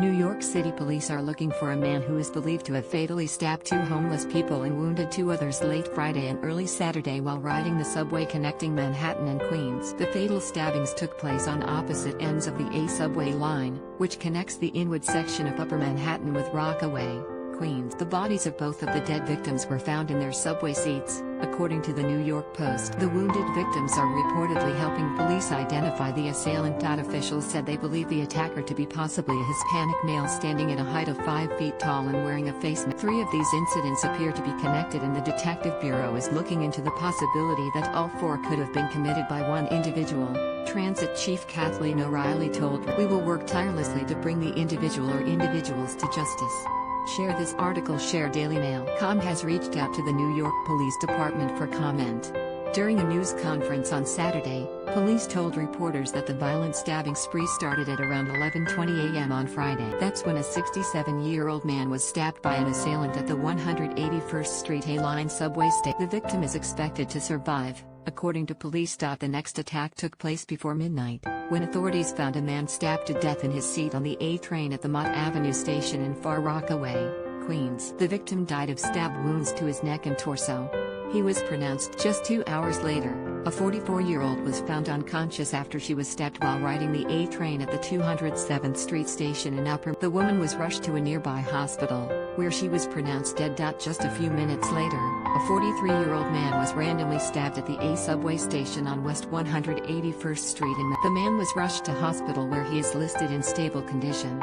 New York City police are looking for a man who is believed to have fatally stabbed two homeless people and wounded two others late Friday and early Saturday while riding the subway connecting Manhattan and Queens. The fatal stabbings took place on opposite ends of the A subway line, which connects the inwood section of Upper Manhattan with Rockaway, Queens. The bodies of both of the dead victims were found in their subway seats, according to the New York Post. The wounded victims are reportedly helping police identify the assailant. Officials said they believe the attacker to be possibly a Hispanic male standing at a height of 5 feet tall and wearing a face mask. 3 of these incidents appear to be connected, and the Detective Bureau is looking into the possibility that all 4 could have been committed by one individual. Transit Chief Kathleen O'Reilly told, "We will work tirelessly to bring the individual or individuals to justice." Share this article. Share Daily Mail.com has reached out to the New York Police Department for comment. During a news conference on Saturday, police told reporters that the violent stabbing spree started at around 11:20 a.m. on Friday. That's when a 67-year-old man was stabbed by an assailant at the 181st Street A-Line subway station. The victim is expected to survive, according to police. The next attack took place before midnight, when authorities found a man stabbed to death in his seat on the A train at the Mott Avenue station in Far Rockaway, Queens. The victim died of stab wounds to his neck and torso. He was pronounced just 2 hours later. A 44-year-old was found unconscious after she was stabbed while riding the A train at the 207th Street station in Upper. The woman was rushed to a nearby hospital, where she was pronounced dead. Just a few minutes later, a 43-year-old man was randomly stabbed at the A subway station on West 181st Street in The man was rushed to hospital where he is listed in stable condition.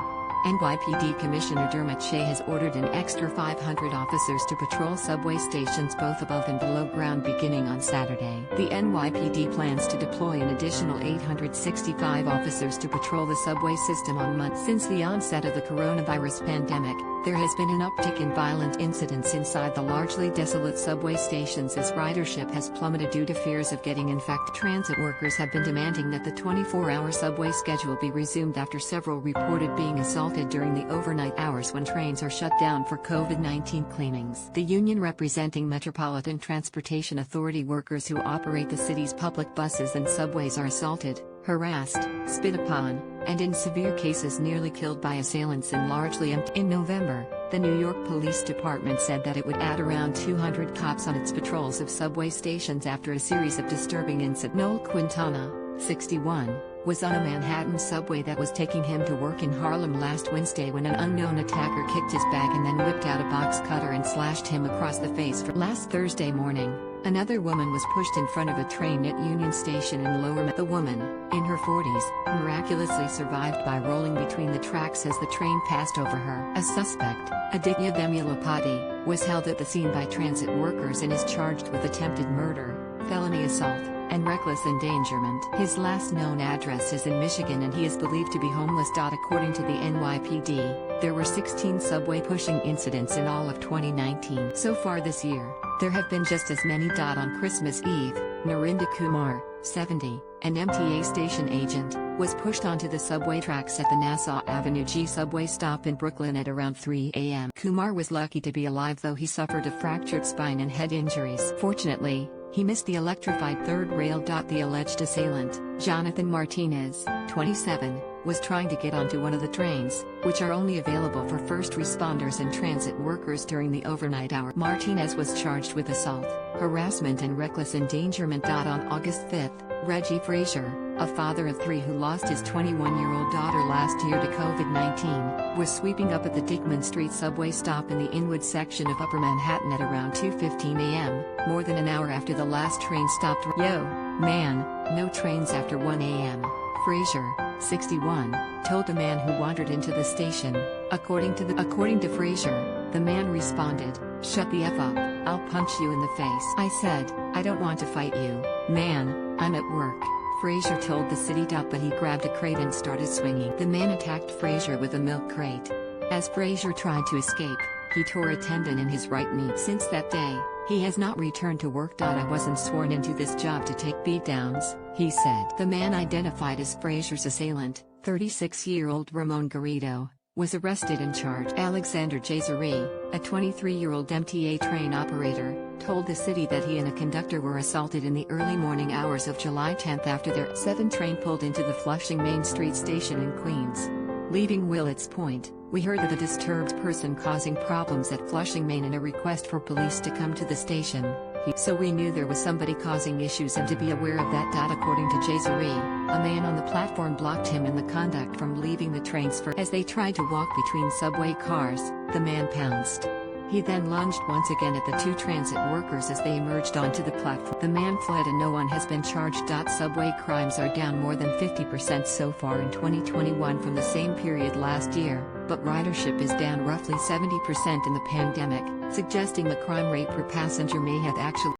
NYPD Commissioner Dermot Shea has ordered an extra 500 officers to patrol subway stations both above and below ground beginning on Saturday. The NYPD plans to deploy an additional 865 officers to patrol the subway system on Monday. Since the onset of the coronavirus pandemic, there has been an uptick in violent incidents inside the largely desolate subway stations as ridership has plummeted due to fears of getting infected. Transit workers have been demanding that the 24-hour subway schedule be resumed after several reported being assaulted during the overnight hours when trains are shut down for COVID-19 cleanings. The union representing Metropolitan Transportation Authority workers who operate the city's public buses and subways are assaulted, harassed, spit upon, and in severe cases nearly killed by assailants in largely empty. In November, the New York Police Department said that it would add around 200 cops on its patrols of subway stations after a series of disturbing incidents. Noel Quintana, 61, was on a Manhattan subway that was taking him to work in Harlem last Wednesday when an unknown attacker kicked his bag and then whipped out a box cutter and slashed him across the face. Last Thursday morning, another woman was pushed in front of a train at Union Station in Lower Manhattan. The woman, in her 40s, miraculously survived by rolling between the tracks as the train passed over her. A suspect, Aditya Vemulapati, was held at the scene by transit workers and is charged with attempted murder, felony assault, and reckless endangerment. His last known address is in Michigan and he is believed to be homeless. According to the NYPD, there were 16 subway pushing incidents in all of 2019. So far this year, there have been just as many. On Christmas Eve, Narinda Kumar, 70, an MTA station agent, was pushed onto the subway tracks at the Nassau Avenue G subway stop in Brooklyn at around 3 a.m. Kumar was lucky to be alive, though he suffered a fractured spine and head injuries. Fortunately, he missed the electrified third rail. The alleged assailant, Jonathan Martinez, 27, was trying to get onto one of the trains, which are only available for first responders and transit workers during the overnight hour. Martinez was charged with assault, harassment and reckless endangerment. On August 5, Reggie Frazier, a father of 3 who lost his 21-year-old daughter last year to COVID-19, was sweeping up at the Dickman Street subway stop in the Inwood section of Upper Manhattan at around 2:15 a.m., more than an hour after the last train stopped. "Yo, man, no trains after 1 a.m., Frazier, 61, told the man who wandered into the station. According to Frazier, the man responded, "Shut the F up, I'll punch you in the face." "I said, I don't want to fight you, man, I'm at work," Frazier told the city. But he grabbed a crate and started swinging. The man attacked Frazier with a milk crate. As Frazier tried to escape, he tore a tendon in his right knee. Since that day, he has not returned to work. "I wasn't sworn into this job to take beatdowns," he said. The man identified as Frazier's assailant, 36-year-old Ramon Garrido, was arrested and charged. Alexander Jazari, a 23-year-old MTA train operator, told the city that he and a conductor were assaulted in the early morning hours of July 10 after their 7 train pulled into the Flushing Main Street station in Queens. Leaving Willets Point, we heard of a disturbed person causing problems at Flushing, Maine and a request for police to come to the station. So we knew there was somebody causing issues and to be aware of that. According to Jazari, a man on the platform blocked him and the conduct from leaving the trains as they tried to walk between subway cars. The man pounced. He then lunged once again at the two transit workers as they emerged onto the platform. The man fled and no one has been charged. Subway crimes are down more than 50% so far in 2021 from the same period last year, but ridership is down roughly 70% in the pandemic, suggesting the crime rate per passenger may have actually